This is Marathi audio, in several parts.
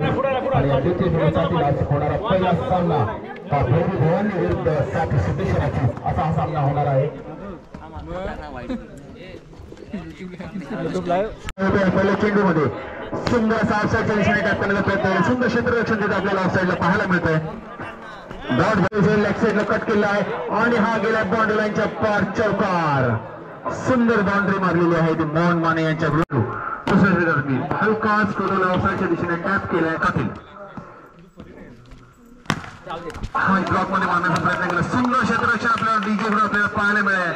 आणि द्वितीय फेरीसाठी आज होणारा पहिला सामना भैरी भवानी विरुद्ध साथी सिद्धेश्वराची असा हा सामना होणार आहे. पहिल्या चेंडूमध्ये सुंदर असा ऑफसाईडच्या दिशेने टाकण्याचा प्रयत्न, सुंदर क्षेत्ररक्षण तिथे आपल्याला ऑफसाईडला पाहायला मिळतंय. बॉल लेग साईडला कट केला आहे आणि हा गेला बाउंड्री लाईनच्या पार चौकार. सुंदर बाउंड्री मारलेली आहे ती मोहन माने यांच्या विरुद्ध. हलका स्कोरला ऑफसाईडच्या दिशेने टॅप केलाय कातील. हा ब्लॉक मध्ये मारण्याचा प्रयत्न केला. सुंदर क्षेत्ररक्षण आपल्याला डीजे बरोबर आपल्याला पाहायला मिळेल.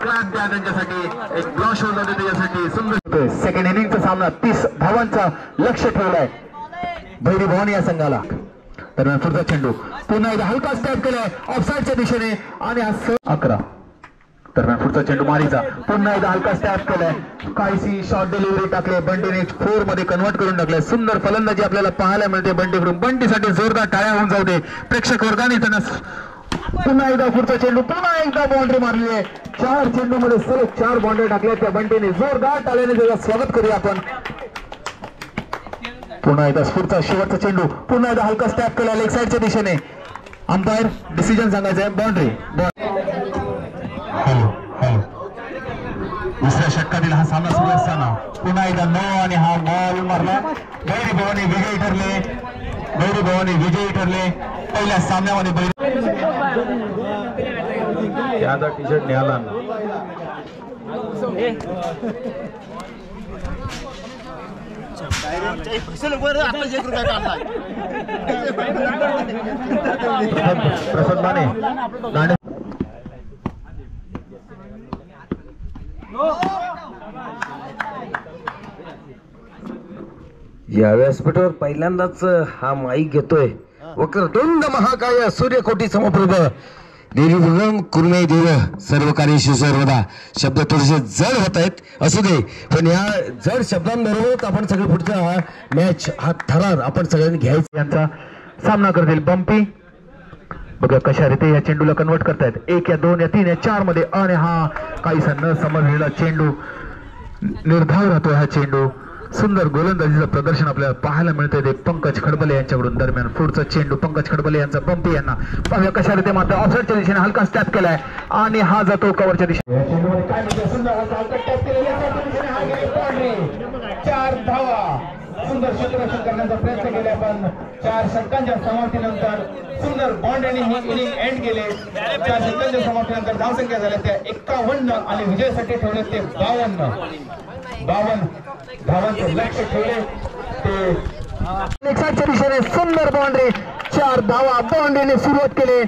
क्लॅप द्या त्यांच्यासाठी, एक ब्लॉक शोध होते त्याच्यासाठी. सुंदर सेकंड इनिंगचा सामना 30 धावांचा लक्ष ठेवलाय भैरी भवानी या संघाला. दरम्यान पुढचा चेंडू पुन्हा एकदा हलका स्टॅप केलाय ऑफसाईडच्या दिशेने आणि हा 11. दरम्यान पुढचा चेंडू मारीचा पुन्हा एकदा हलका स्टॅप केलाय. काहीशी शॉर्ट डिलिव्हरी टाकले, बंटीने 4 मध्ये कन्वर्ट करून टाकले. सुंदर फलंदाजी आपल्याला पाहायला मिळते बंटीकडून. बंटीसाठी जोरदार टाळ्या होऊन जाऊ दे प्रेक्षक वर्गाने. त्यांना पुन्हा एकदा पुढचा चेंडू, पुन्हा एकदा बाउंड्री मारली आहे. 4 चेंडूमध्ये सलग 4 बाउंड्री टाकल्या त्या बंटीने. जोरदार टाळ्याने त्याचं स्वागत करूया आपण. पुन्हा एकदा पुढचा शेवटचा चेंडू, पुन्हा एकदा हलका स्टॅप केला लेग साईडच्या दिशेने. अंपायर डिसिजन सांगायचं आहे बाउंड्री. दुसऱ्या षटकातील हा सामना सुरू असताना पुन्हा एकदा नो आणि हा बॉल मारला. भैरी भवानी विजयी ठरले. भैरी भवानी विजयी ठरले पहिल्या सामन्यामध्ये. त्याचा टी शर्ट निघाला. प्रसाद माने या व्यासपीठावर पहिल्यांदाच हा माईक घेतोय. वक्रतुंड महाकाय सूर्यकोटी समप्रभ देवी कुर्मे देव सर्व कार्येषु सर्वदा. शब्द थोडेसे जड होत आहेत असू दे, पण या जड शब्दांबरोबर आपण सगळे पुढचा हा मॅच हा थरार आपण सगळ्यांनी घ्यायचा. यांचा सामना करतील बंपी. बघा कशा रीते या चेंडूला कन्वर्ट करतायत. 1 या 2 या 3 या 4 मध्ये. आणि हा काहीसा न समजलेला चेंडू निर्धाव राहतोय हा चेंडू. सुंदर गोलंदाजीचं प्रदर्शन आपल्याला पाहायला मिळतंय ते पंकज खडबले यांच्याकडून. दरम्यान पुढचा चेंडू पंकज खडबले यांचा बंपी यांना पाहूया कशा रीते मात्र ऑफसाईडच्या दिशेने हलका स्टॅप केलाय आणि हा जातो कव्हरच्या दिशेने. 4 धावा. सुंदर क्षेत्ररक्षण करण्याचा प्रयत्न केला पण 4 षटकांच्या समाप्तीनंतर सुंदर बॉन्ड्रीने ही इनिंग एंड केले. 4 षटकांच्या समाप्तीनंतर धावसंख्या झाल्या त्या 51 आणि विजयासाठी ठेवले ते 52 धावांचे लक्ष्य ठेवले ते लेगसाईडच्या दिशेने. सुंदर बाउंड्री. 4 धावा बाउंड्रीने सुरुवात केली.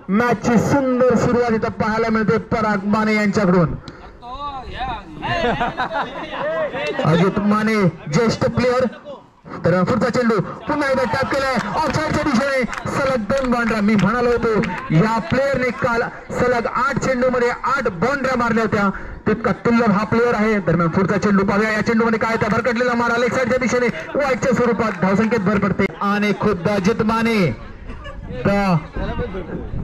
मॅचची सुंदर सुरुवात इथं पाहायला मिळते पराग माने यांच्याकडून. अजित माने ज्येष्ठ प्लेअर. तर पुढचा चेंडू पुन्हा एकदा टॅप केलाय ऑफसाईडच्या दिशेने. सलग 2 बाउंड्र्या. मी म्हणालो होतो या प्लेअरने काल सलग 8 चेंडूमध्ये 8 बाउंड्र्या मारल्या होत्या. तितका तुल्यब हा प्लेअर आहे. दरम्यान पुढचा चेंडू पाहूया. या चेंडूमध्ये काय त्या भरकटलेला मारा लेग साईडच्या दिशेने वाईटच्या स्वरूपात धावसंख्येत भर पडते. आणि खुद्द Ajit Mane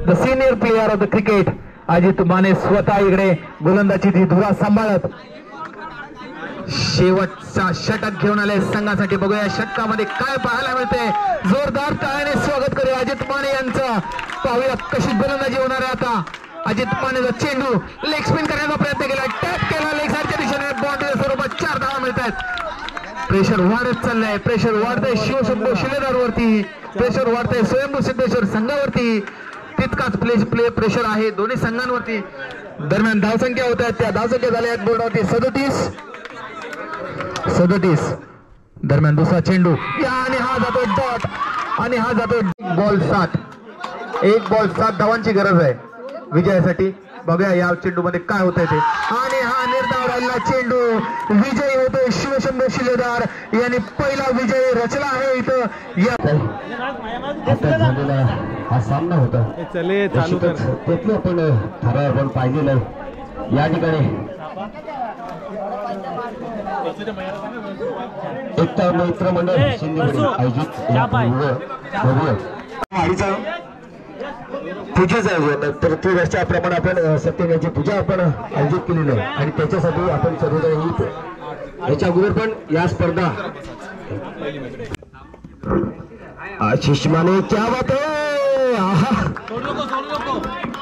the senior player of the cricket Ajit Mane स्वतः इकडे गोलंदाजीची धुरा सांभाळत शेवटचा षटक घेऊन आले संघासाठी. बघूया षटकामध्ये काय पाहायला मिळते. जोरदार टाळ्याने स्वागत करूया अजित माने यांचं. पाहूया कशी गोलंदाजी होणार आहे आता. अजित मानेचा चेंडू लेग स्पिन करण्याचा प्रयत्न केला. टॅप केला लेग साईडच्या दिशेने. बाउंड्रीच्या स्वरूपात 4 धावा मिळत आहेत. प्रेशर वाढत चाललंय. प्रेशर वाढतंय शिवशंभू शिलेदारवरती. प्रेशर वाढतंय स्वयंभू सिद्धेश्वर संघावरती. तितकाच प्रेशर आहे दोन्ही संघांवरती. दरम्यान धावसंख्या होत आहेत त्या धावसंख्या झाल्या आहेत बोर्डावरती 37. दरम्यान दुसरा चेंडू आणि हा जातो डॉट आणि हा जातो बॉल 7. 1 बॉल 7 धावांची गरज आहे विजयासाठी. बघूया या चेंडू मध्ये काय होत आहे ते. आणि हा निर्धाव राहिलेला चेंडू विजयी होतोय शिवशंभू शिलेदार यांनी पहिला विजय रचला आहे इथं. झालेला हा सामना होता. त्यातलं आपण ठराव आपण पाहिजे या ठिकाणी. एकता मित्र मंडळ शिंदे आयोजित पूजेचं आयोजन प्रतिवर्षाप्रमाणे आपण सत्यनारायणाची पूजा आपण आयोजित केलेली आहे आणि त्याच्यासाठी आपण सर्वजण याच्या अगोदर पण या स्पर्धा आशिष माने क्या बात आहे. आहा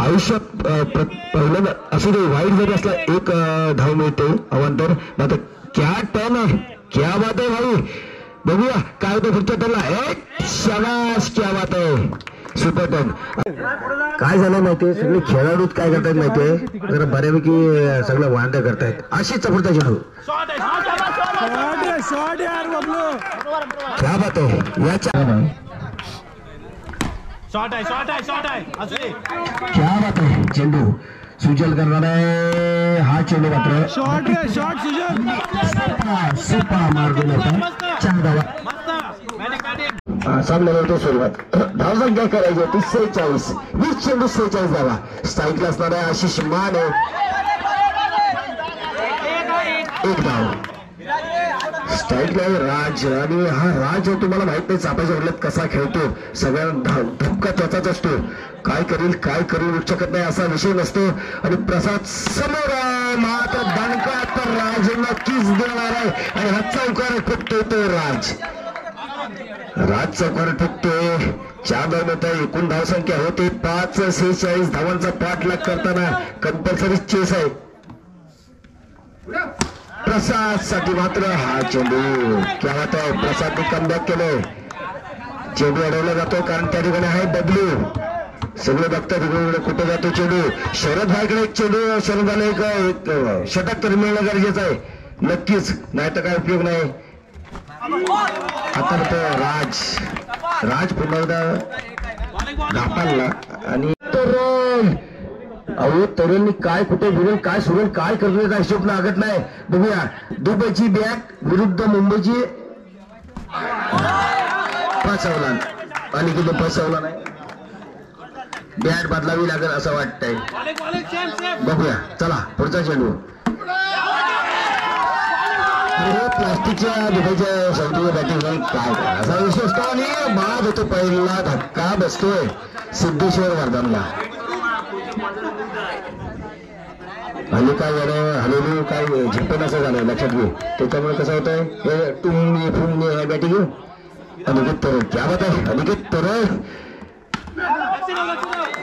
आयुष्यात पहिल्यांदा असू दे वाईट जरी असला एक धाव मिळते अवांतर. मात्र क्या टर्न आहे, क्या बात आहे भाई. बघूया काय होतं पुढच्या टर्नला. एक शाबाश, क्या बात आहे, सुपर टर्न. काय झालं माहितीये, सगळे खेळाडूच काय करतायत माहितीये, जरा बऱ्यापैकी सगळं वांदा करतायत. अशीच चपडता चेंडू. क्या बात आहे. याच्या क्या बात आहे. चेंडू सुजल करणार आहे. हा चेंडू मात्र सुपर मार्ग होता. 4 धावा सामन्याला तो सुरुवात. धावसंख्या करायची होती 46. 20 चेंडू 46 धावा. स्ट्राईकला असणार आहे आशिष माने. 1 धाव. स्ट्राईकला राज. आणि हा राज तुम्हाला माहित नाही चापाच्या वडल्यात कसा खेळतो. सगळ्यांना धक्का त्याचाच असतो. काय करू शकत नाही असा विषय नसतो. आणि प्रसाद समोर आहे. मात्र दणका तर राज नक्कीच देणार आहे. आणि हा चौकार फुटतोय तो राज चौकार फुटतोय. 4 धाव मिळत. एकूण धावसंख्या होते 5. 46 धावांचा पाठलाग करताना कंपल्सरी चेस आहे. प्रसाद साठी मात्र हा चेंडू. क्या बात आहे. प्रसादने कमबॅक केलंय. चेंडू अडवला जातो कारण त्या ठिकाणी आहे डब्ल्यू. सगळे बघतात इकडे कुठे जातो चेंडू. शरद भाईकडे एक चेंडू. शरदाला एक षटक तरी मिळणं गरजेचं आहे नक्कीच, नाही तर काय उपयोग नाही. आता राज पुन्हा एकदा धापाला. आणि तरुणनी काय कुठे भिडेल, काय सुरेल, काय करतोय काय हिशोब लागत नाही. बघूया. दुबईची बॅट विरुद्ध मुंबईची. फसवला आणि किती फसवला नाही. बॅट बदलावी लागेल असं वाटतंय. बघूया. चला पुढचा चेंडू. प्लास्टिकच्या दुबईच्या सौदीच्या बॅटिंग काय असा विषय असतो. आणि बाद होतो. पहिला धक्का बसतोय सिद्धेश्वर वर्धनला. हल्ली काय झालं, हल्ली काय झिप्पन असं झालं लक्षात घेऊ. त्याच्यामुळे कसं होतंय हे टुमणी हे बॅटिंग घेऊ. अनिकेत तरळ. क्या बात आहे. अनिकेत तरळ.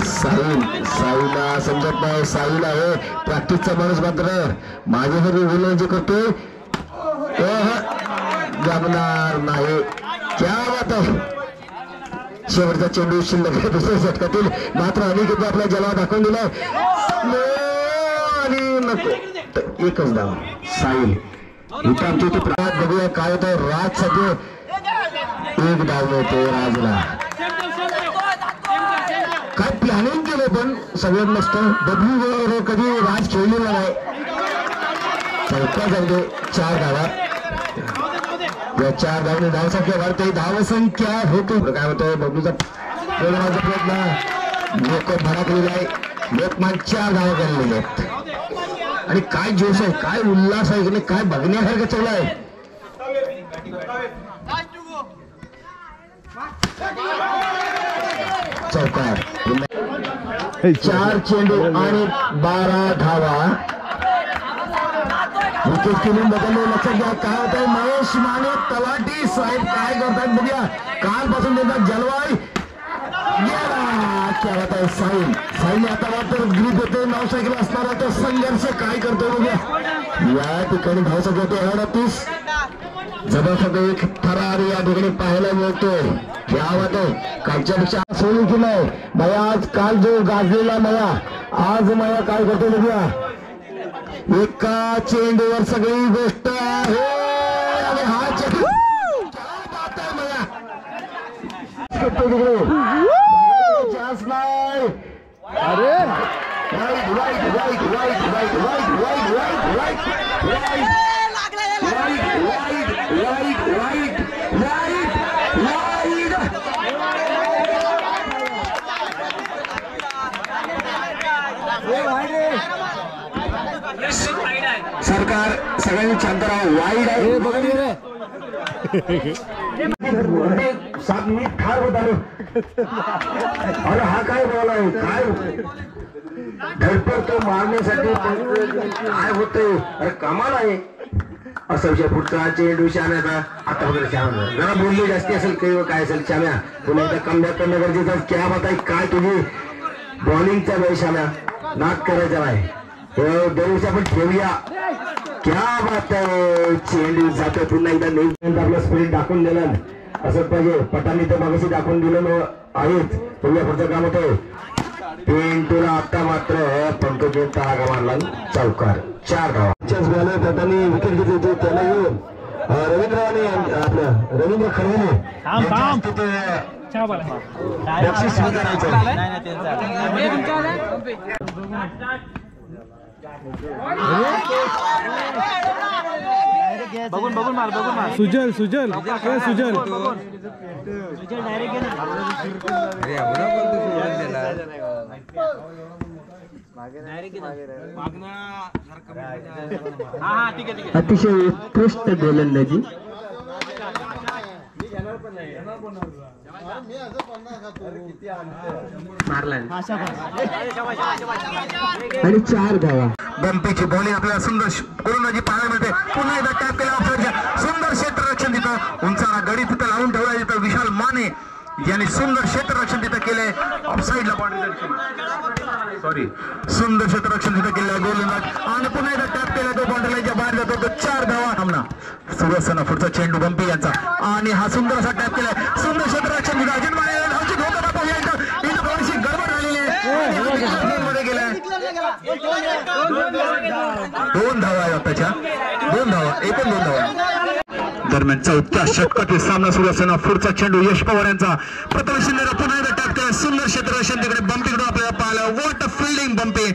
साईला समजत नाही. साईल आहे प्रॅक्टिसचा माणूस. मात्र माझ्या घरी विलन जे करतोय जमणार नाही. क्या बात आहे. शेवटचा चेंडू शिल्लक दुसऱ्या षटकातील. मात्र अनिकेत आपला जलवा दाखवून दिलाय. आणि नको एकच धाव. साईल इथं आमच्या इथे प्रवास. बघूया काय होतं. राज साठी 1 धाव मिळते राजला. काय प्लॅनिंग केलं पण सगळ्यात मस्त. डब्ल्यू कधी राज खेळलेला नाही. चौथा जाऊ दे. 4 धावा. या 4 धावने धावसंख्या वाढते. धावसंख्या होतो. काय होतं बबलूचा प्रयत्न लोक भडकलेला आहे. लोकमान 4 धावा केलेले आहेत. आणि काय जोश आहे, काय उल्हास आहे, काय बघण्यासारखं चालू आहे. चौकार. 4 चेंडू आणि 12 धावा. विकेट किनून बदलले. लक्षात घ्या काय होत आहे. महेश माने तलाठी साहेब काय करतात बघूया. कालपासून त्यांचा जलवाई गेला. क्या होत आहे. साईने आता मात्र ग्रीप होते. 9 सायकल असणारा तो संघर्ष काय करतो बघूया. या ठिकाणी धावसंख्या होते 38. जबरदस्त एक थरार या ठिकाणी पाहायला मिळतोय. क्या होत आहे. कालच्यापेक्षा सोयी की नाही मया. आज काल जो गाजलेला मया आज मया काय करतो बघूया. एका चेंडूवर सगळी गोष्ट आहे. आणि हा चेंडू नाही. अरे right right right right right right right right right right right सरकार सगळ्यांनी शांत राहा. वाईड आहे सात मी ठार होत आलो. अरे हा काय बॉल आहे. काय धडपडतो मारण्यासाठी काय होते. अरे कमाल आहे. असा विषय पुढचा चेंडू श्याम्याचा. आता वगैरे श्याम्या जरा बोलली जास्ती असेल काही काय असेल श्याम्या पुन्हा एकदा कमबॅक करणं गरजेचं आहे. क्या बात आहे काय तुझी बॉलिंगचा वेळ श्याम्या नाक करायचा नाही दरवर्षी आपण ठेवूया. क्या बात आहे चेंडू जातो पुन्हा एकदा नेम आपलं स्पिरिट दाखवून दिलं असं पाहिजे. पटांनी तर मागाशी दाखवून दिलं आहेत पुढल्या पुढचं काम होतं. पेंटूला आता मात्र पंकज तळागा मारला चौकार 4 धावा. पटांनी विकेट घेतली त्याला येऊन रवींद्र आणि आपल्या रवींद्र खडवणे बक्षीस स्वीकारायचं. बघून मार सुजल डायरेक्ट अतिशय उत्कृष्ट गोलंदाजी. आणि 4 धावा. बंपीची बॉलिंग आपल्याला सुंदर गोलंदाजी पाहायला मिळते. पुन्हा एकदा टॅप केला सुंदर क्षेत्ररक्षण तिथं उंचारा गडी तिथं लावून ठेवला. तिथं विशाल माने यांनी सुंदर क्षेत्ररक्षण तिथं केलंय. ऑफसाईडला सॉरी सुंदर क्षेत्ररक्षण तिथं केलंय गोलंदाज आणि पुन्हा एकदा टॅप केला तो बाउंड्री लाईनच्या बाहेर जातो. तो 4 धावा. सामना सुरू असताना पुढचा चेंडू बंपी यांचा आणि हा सुंदर असा टॅप केलाय. सुंदर क्षेत्ररक्षण तिथं अजिंक्य माने धावची धोका पाहूया. इथं थोडीशी गडबड झालेली आहे. मध्ये गेलाय 2 धावा आहे त्याच्या 2 धावा एकूण 2 धावा. दरम्यान 4थ्या षटकातील सामना सुरू असताना पुढचा चेंडू यश पवार यांचा प्रथम शिंदेला पुन्हा एकदा टॅप केला. सुंदर क्षेत्ररक्षण तिकडे बंपीकडून आपल्याला पाहिलं. What a fielding Bumpy.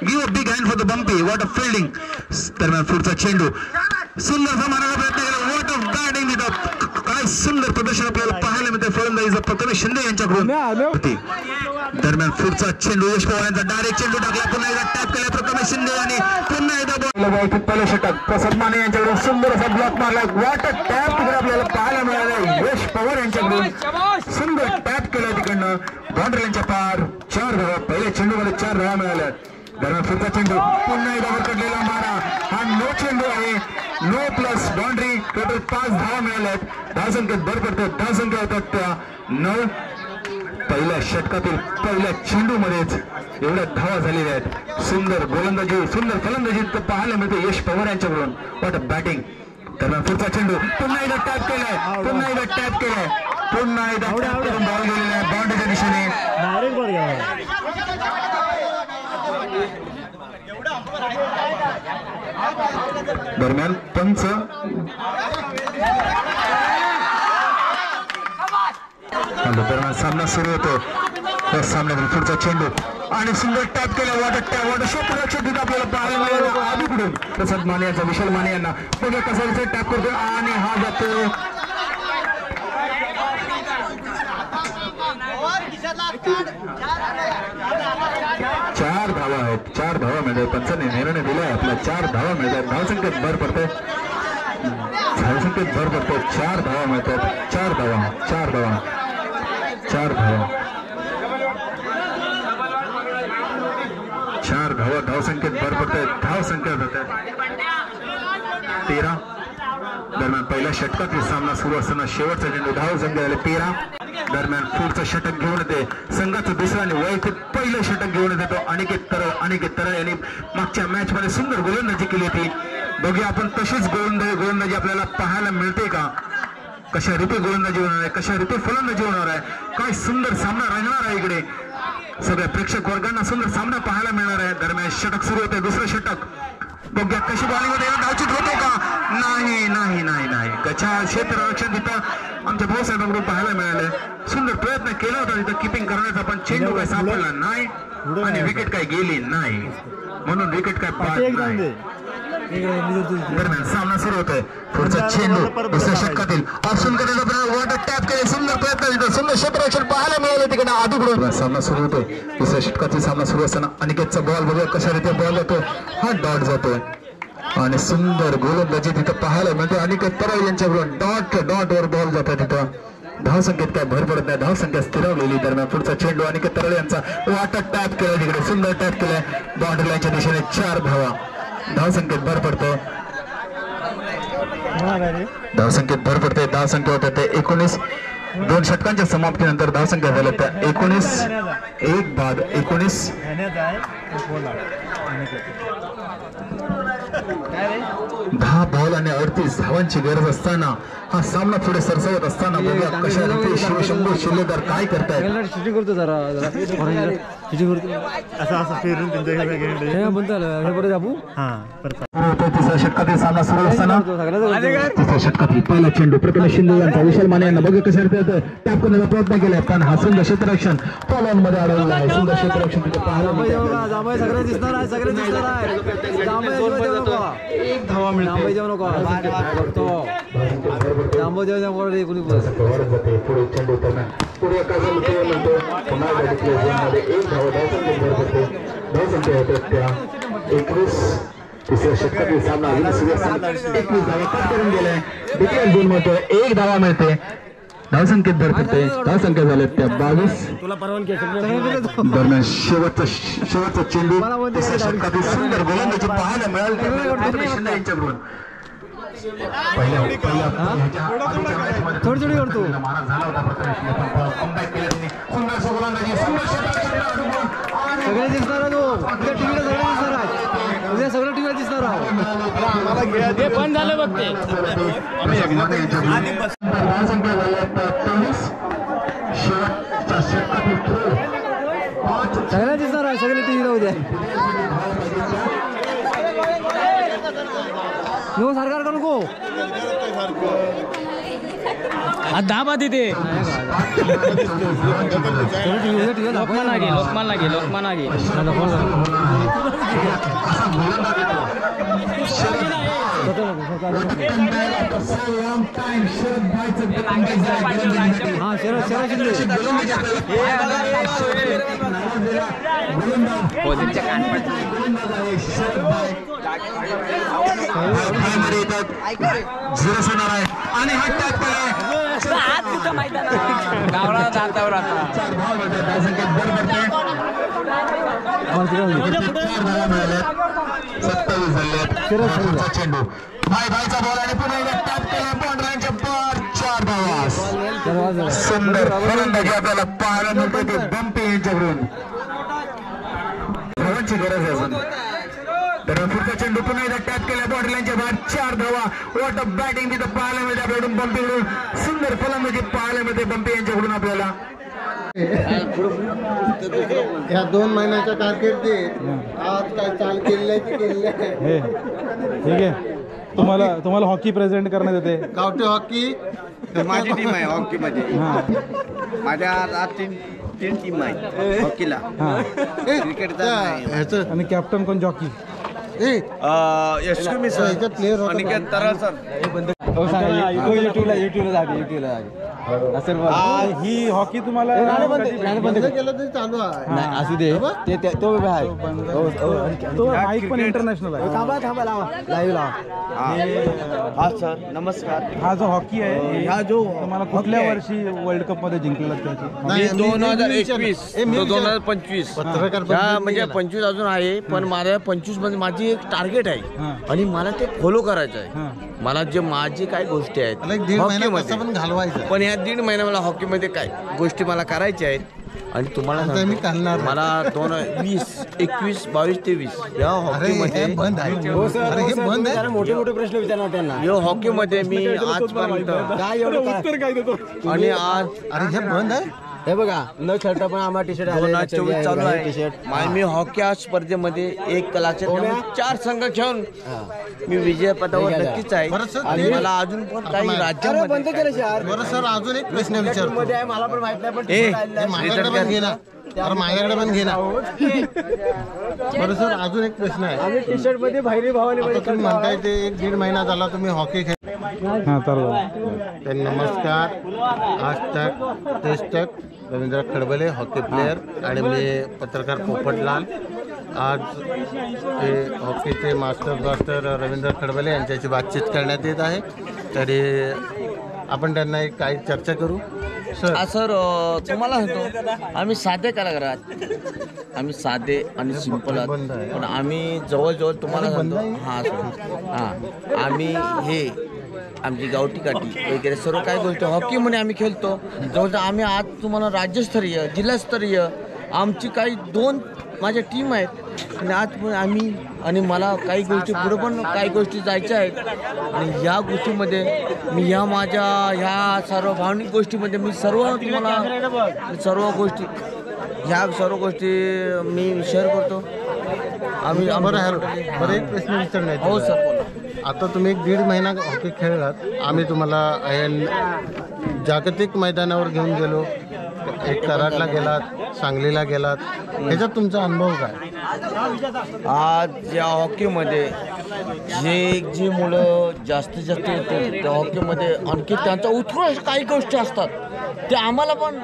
Give a big hand for the Bumpy. What a fielding. दरम्यान पुढचा चेंडू सुंदरसा मारायला प्रयत्न केला. वॉट अ बॅटिंग तिथं काय सुंदर प्रदर्शन आपल्याला पाहायला मिळते फलंदाजीचं प्रथमेश शिंदे यांच्याकडून होती. दरम्यान पुढचा चेंडू यश पवार यांचा डायरेक्ट चेंडू टाकला. पुन्हा एकदा टॅप केला प्रथमेश शिंदे आणि पुन्हा एकदा पहिलं षटक प्रसाद माने यांच्याकडून सुंदर असा ब्लॉक मारला. वॉट अ टॅप तिकडे आपल्याला पाहायला मिळालं. यश पवार यांच्याकडून सुंदर टॅप केला तिकडनं बाउंड्री लाईनच्या पार. 4 धावा. पहिल्या चेंडूमध्ये 4 धावा मिळाल्या. दरम्यान पुढचा चेंडू पुन्हा एकदा वरकडलेला मारा. हा नो चेंडू आहे. No plus boundary. टोटल 5 धावा मिळाल्यात. धावसंख्येत भर पडतो. धावसंख्या होतात त्या 9. पहिल्या षटकातील पहिल्या चेंडूमध्येच एवढ्या धावा झालेल्या आहेत. सुंदर गोलंदाजी सुंदर फलंदाजी पाहायला मिळते यश पवार यांच्याकडून. What a batting. दरम्यान पुढचा चेंडू पुन्हा एकदा टॅप केलाय. पुन्हा एकदा टॅप केलाय. पुन्हा एकदा टॅप करून बॉल गेलेला आहे बाउंड्रीच्या दिशेने. दरम्यान पंच दरम्यान सामना सुरू होतो. त्या सामन्यातील पुढचा चेंडू आणि सुंदर टॅप केला. वॉटर क्षेत्ररक्षण तिथं आपल्याला पाहायला मिळालं आधीकडून प्रसाद माने यांचा विशाल माने यांना पुढे कसा टॅप करतो आणि हा जातो. चार धावा आहेत. 4 धावा मिळतात. पंचाने निर्णय दिलाय आपला. 4 धावा मिळतात. धावसंख्येत भर पडते. 4 धावा मिळतात. 4 धावा 4 धावा 4 धावा 4 धावा. धावसंख्येत भर पडते. धावसंख्या होत 13. दरम्यान पहिल्या षटकातील सामना सुरू असताना शेवटचा चेंडू धावसंख्या झाली 13. दरम्यान पुढचं षटक घेऊन येते संघाचं दुसरं आणि वैयक्तिक पहिलं षटक घेऊन येतो अनिकेत तरळ यांनी मागच्या मॅच मध्ये सुंदर गोलंदाजी केली होती. बघूया आपण तशीच गोलंदाजी आपल्याला पाहायला मिळते का. कशा रीती गोलंदाजी होणार आहे. कशा रीती फलंदाजी होणार आहे. काय सुंदर सामना रंगणार आहे. इकडे सगळ्या प्रेक्षक वर्गांना सुंदर सामना पाहायला मिळणार आहे. दरम्यान षटक सुरू होते. दुसरं षटक बघूया कशी बॉलिंग होते. धावचित होते का. नाही नाही नाही नाही. कशा क्षेत्ररक्षण तिथं आमच्या भाऊसाहेबांकडून पाहायला मिळालं. सुंदर प्रयत्न केला होता तिथं किपिंग करण्याचा पण चेंडू काय सापडला नाही आणि विकेट काय गेली नाही म्हणून विकेट काय बाद नाही. दरम्यान सामना सुरू होतोय. पुढचा चेंडू दुसऱ्या षटकातील ऑप्शन करायचा वॉटर टॅप केले. सुंदर प्रयत्न सुंदर क्षेत्ररक्षण पाहायला मिळालं तिकडे आधीकडून. सामना सुरू होतोय. दुसऱ्या षटकातील सामना सुरू असताना अनिकेतचा बॉल बघूया कशा रीती बॉल जातोय. हा डॉट जातोय आणि सुंदर गोलंदाजी तिथं पाहायला मिळते. अनिकेत तरळ यांच्याकडून डॉट वर बॉल जातोय. तिथं धावसंख्येत काय भर पडत नाही. धावसंख्या स्थिरवलेली. दरम्यान पुढचा चेंडू अनिकेत तरळ यांचा वॉटर टॅप केलाय तिकडे. सुंदर टॅप केलाय बाउंड्री लाईनच्या दिशेने. 4 धावा. धावसंख्येत भर पडतो. धावसंख्येत भर पडते. धावसंख्या होत्या ते 19. 2 षटकांच्या समाप्तीनंतर धावसंख्या झाल्या त्या 19. 1-19. 10 बॉल आणि 38 धावांची गरज असताना हा सामना पुढे सरसावत असताना बघा कशा रीती शिवशंभू शिलेदार काय करतायत. शूटिंग करतो जरा शूटिंग करतो असं फिरून तिसऱ्या षटकातील सामना सुरू असताना तिसऱ्या षटकातील पहिला चेंडू प्रथमेश शिंदे यांचा विशाल माने यांना बघा कशा रीती टॅप करण्याचा प्रयत्न केलाय पण हा सुंदर क्षेत्ररक्षण पॉलॉन मध्ये अडवलेला आहे. सुंदर क्षेत्ररक्षण तिथे पाहायला सगळे दिसणार आहे सगळे दिसणार आहे. एक धावा मिळते. पुढे चेंडू त्यांना पुढे काजल म्हणतो पुन्हा झोनमध्ये 1 धावा धावसंख्या होते त्या 21. तिसऱ्या षटकातील सामना 21 धावा कट करून गेलाय. द्वितीय झोन मध्ये 1 धावा मिळते. धावसंख्येत भर पडते. धावसंख्या झाल्या त्या 22. दरम्यान शेवटचा चेंडू तिसऱ्या षटकातील सुंदर गोलंदाजी पाहायला मिळाली यांच्याकडून. थोडी करतो सगळे दिसणार आहे. उद्या टीव्हीला सगळे दिसणार आहे. उद्या सगळं टीव्हीला दिसणार आहे. ते पण झालं बघते. सगळ्या दिसणार आहे सगळे टीव्हीला उद्या. नको सरकार का नको दाबा तिथे लोकमान आगे हा शरद शिंदे आणि हा टॅप गावडा दातावर चेंडू भाईचा बॉल आणि पुन्हा एकदा टॅप केला. बॉन्ड्रांच्या पार 4 धावा. सुंदर फलंदाजी आपल्याला पाहायला मिळते ते बंपी यांच्याकडून. धावांची गरज आहे अजून. तर पुढचा चेंडू पुन्हा एकदा टॅप केला. बॉन्ड्रांच्या बाहेर 4 धावा. वॉट अ बॅटिंग तिथं पाहायला मिळते आपल्याकडून बंपीकडून. सुंदर फलंदाजी पाहायला मिळते बंपी यांच्याकडून आपल्याला. ह्या 2 महिन्याच्या कारकिर्दीत आज काय चाल केलेली आहे ती केलेली आहे. ठीक आहे. तुम्हाला हॉकी प्रेझेंट करण्यात येते. गावठी हॉकी माझी टीम आहे हॉकीमध्ये. माझ्या आज तीन टीम आहे हॉकीला. क्रिकेटचा ह्याचं आणि कॅप्टन कोण जॉकी यशकुमी सर ह्याचा प्लेअर होता. अनिकेत तरळ सर. युट्यूबला ही हॉकी तुम्हाला बंद केलं तरी चालू आहे. असू दे तो माईक पण इंटरनॅशनल आहे. हा सर नमस्कार. हा जो हॉकी आहे हा जो तुम्हाला कुठल्या वर्षी वर्ल्ड कप मध्ये जिंकलेला त्याची नाही, मी 2021 मी 2025 पत्रकार म्हणजे 25 अजून आहे पण माझ्या 25 मध्ये माझी एक टार्गेट आहे आणि मला ते फॉलो करायचं आहे. मला जे माझी काय गोष्टी आहेत मला 1.5 महिना हॉकीमध्ये पण घालवायचं. पण ह्या 1.5 महिना मला हॉकीमध्ये काय गोष्टी मला करायच्या आहेत आणि तुम्हाला आता मी सांगतो, घालणार. मला 2020 21 22 23 या अरे हॉकीमध्ये हे बंद आहे. अरे हे बंद आहे. मोठे प्रश्न विचारणार त्यांना. या हॉकीमध्ये मी आजपर्यंत उत्तर काय देतो आणि आज अरे हे बंद आहे. हे बघा न खेळता पण आम्हाला टी शर्ट 2024 चालू आहे. मी हॉकी या स्पर्धेमध्ये 1 कलाचे 4 संघ खेळून मी विजयपथावर नक्कीच आहे. बरं सर, आणि मला अजून पण काही राज्यामध्ये बंद केलं यार. बरं सर अजून एक प्रश्न विचारतो. मला पण माहित नाही पण ए, हे माझ्याकडे पण घे ना. अरे माझ्याकडे पण घे ना. बरं सर अजून एक प्रश्न आहे. आम्ही टी शर्ट मध्ये बाहेरी भावाने आता तुम्ही म्हणताय ते 1.5 महिना झाला तुम्ही हॉकी खेळ. तर नमस्कार. आज तक टेस्ट तक रवींद्र खडबले हॉकी प्लेयर आणि मी पत्रकार पोपटलाल. आज हे हॉकीचे मास्टर रवींद्र खडबले यांच्याशी बातचीत करण्यात येत आहे. तरी आपण त्यांना एक काही चर्चा करू. सर सर तुम्हाला सांगतो आम्ही साधे कलाकार आहात. आम्ही साधे आणि सिंपल आहात पण आम्ही जवळजवळ तुम्हाला सांगतो हां सर हां आम्ही हे आमची गावठी काठी वगैरे सर्व काही गोष्टी हॉकीमध्ये आम्ही खेळतो. जवळजवळ आम्ही आज तुम्हाला राज्यस्तरीय जिल्हास्तरीय आमची काही 2 माझ्या टीम आहेत आणि आज आम्ही आणि मला काही गोष्टी पुढे पण काही गोष्टी जायच्या आहेत आणि ह्या गोष्टीमध्ये मी ह्या सर्व भावनिक गोष्टीमध्ये मी सर्व गोष्टी मी शेअर करतो. आम्ही बरं एक प्रश्न विचारण्यात हो सर बोला. आता तुम्ही 1.5 महिना हॉकी खेळलात. आम्ही तुम्हाला जागतिक मैदानावर घेऊन गेलो. एक कराडला गेलात, सांगलीला गेलात. ह्याच्यात तुमचा अनुभव काय? आज या हॉकीमध्ये जी मुलं जास्तीत जास्त येते त्या हॉकीमध्ये आणखी त्यांचा उत्कृष्ट काही गोष्टी असतात ते आम्हाला पण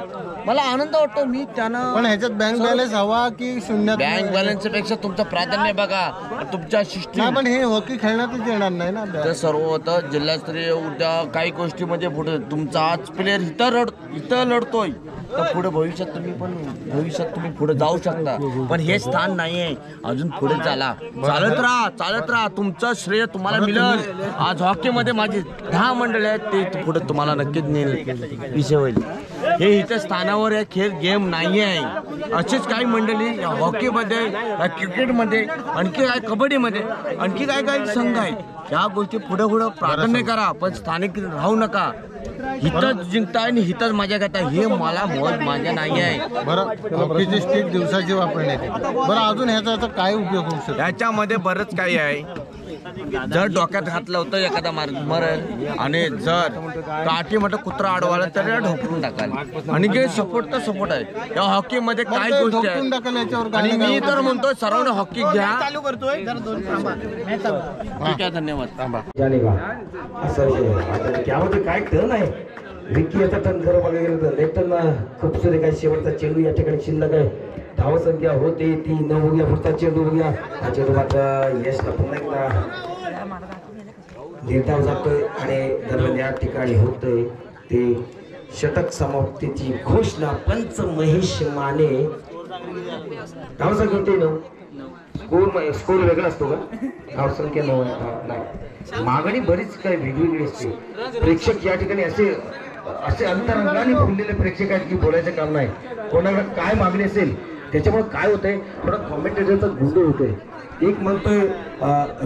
मला आनंद वाटतो. मी त्यांना पण ह्याच्यात बँक बॅलन्स हवा की शून्य? बँक बॅलन्सच्या पेक्षा तुमचं प्राधान्य बघा तुमच्या सिस्टीम. पण हे हॉकी खेळण्यातच येणार नाही ना. तर सर्व होतं जिल्हास्तरीय उद्या काही गोष्टीमध्ये पुढे तुमचा आज प्लेअर इथं लढतोय तर पुढे भविष्यात तुम्ही पुढे जाऊ शकता. पण हे स्थान नाही आहे. अजून पुढे चालत राहा. तुमचं श्रेय तुम्हाला मिळेल. आज हॉकीमध्ये माझी 10 मंडळी आहेत ते पुढे तुम्हाला नक्कीच नेईल विषय होईल. हे इथं स्थानावर हे खेळ गेम नाही आहे. असेच काही मंडळी हॉकीमध्ये क्रिकेटमध्ये आणखी काय कबड्डीमध्ये आणखी काय संघ आहे. ह्या गोष्टी पुढे प्राधान्य करा पण स्थानिक राहू नका. हिथंच जिंकताय आणि हिथंच मजा करताय हे मला माझ्या नाही आहे. बरं हॉकीची स्टिक दिवसाची वापरण्यात येते. बरं अजून ह्याचा काय उपयोग होऊ शकतो? ह्याच्यामध्ये बरंच काही आहे. जर डोक्यात घातलं होतं एखादा मरेल आणि जर काठी म्हटलं कुत्रा अडवाला तर ढोकून टाकाल आणि जे सपोर्ट आहे. या हॉकीमध्ये काय गोष्टी आहेत आणि मी तर म्हणतोय सर्वांनी हॉकी घ्या. ठीक आहे धन्यवाद. त्यामध्ये काय टर्न आहे विकी याचा टर्न खरं बघायला गेलं तर लेफ्ट टर्न खूप सुरे काय शेवटचा चेंडू या ठिकाणी शिल्लक आहे. धाव संख्या होते ती 9 बघूया. पुढचा चेंडू बघूया. हा चेंडू मात्र यशला पुन्हा एकदा निर्धाव जातोय आणि दरम्यान या ठिकाणी होतंय ते षटक समाप्तीची घोषणा. पंच महेश माने. धाव संख्या होते 9. स्कोर वेगळा असतो का? धाव संख्या 9 नाही. मागणी बरीच काय वेगवेगळी असते. प्रेक्षक या ठिकाणी असे अंतरंगाने फुललेले प्रेक्षक आहेत की बोलायचं काम नाही. कोणाला काय मागणी असेल त्याच्यामुळे काय होतंय थोडा कॉमेंटेटरचा गुंड होतोय. एक म्हणतोय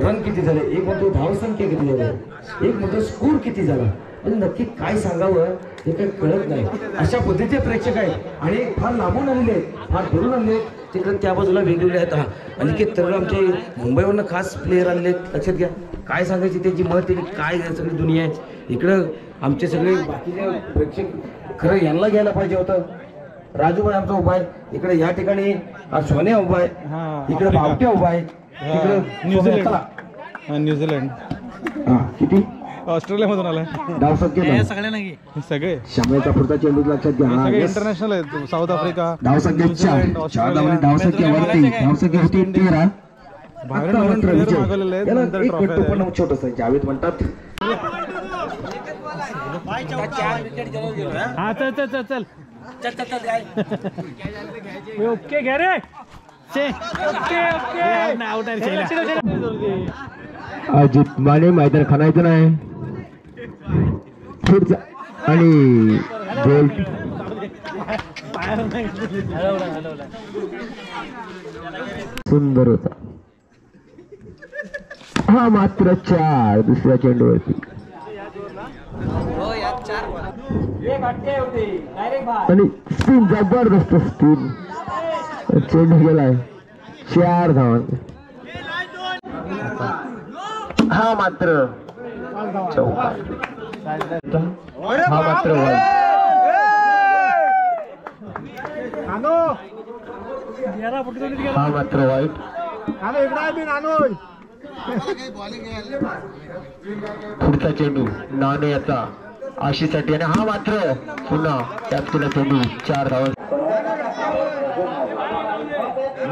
रन किती झाले, एक म्हणतोय धावसंख्या किती झाली, एक म्हणतोय स्कोर किती झाला. म्हणजे नक्की काय सांगावं हे काही कळत नाही. अशा पद्धतीचे प्रेक्षक आहेत आणि फार लांबून आलेले आहेत, फार दुरून आलेले आहेत. तिकडे त्या बाजूला वेगवेगळे आहेत. अनिकेत तर आमचे मुंबईवरनं खास प्लेयर आलेले आहेत. लक्षात घ्या काय सांगायची त्यांची मत काय सगळी दुनिया आहे. इकडं आमचे सगळे बाकीचे प्रेक्षक खरं यांना घ्यायला पाहिजे होतं. राजूभाई आमचा उभा आहे इकडे. या ठिकाणी सोन्या उभा आहे इकडे. भावट्या उभा आहे तिकडे. न्यूझीलंड किती ऑस्ट्रेलियामधून आलाय. धावसंख्या सगळे शामेचा पुढचा चेंडू लक्षात घ्या. इंटरनॅशनल आहेत. साऊथ आफ्रिका धावसंख्या 4 धावांनी धावसंख्या वरती. धावसंख्या होती 13. छोटस जावेद म्हणतात. चल ओके घे रे. अजित माने मैदान खानायचं नाही. पुढचा आणि गोल. सुंदर होता हा मात्र 4 दुसऱ्या चेंडूवरती. आणि स्पिन जबरदस्त स्पिन. चेंडू गेलाय 4 धावांनी. हा मात्र चौकार. हा मात्र हा मात्र वाईट. पुढचा चेंडू नाणे याचा आशीसाठी आणि हा मात्र पुन्हा कॅप्टन चेंडू 4 धावा.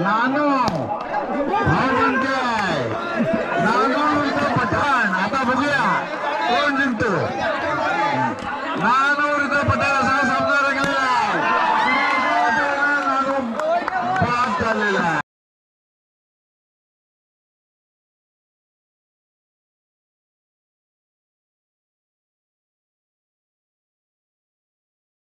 नानो पठाण. आता बघूया कोण जिंकतो.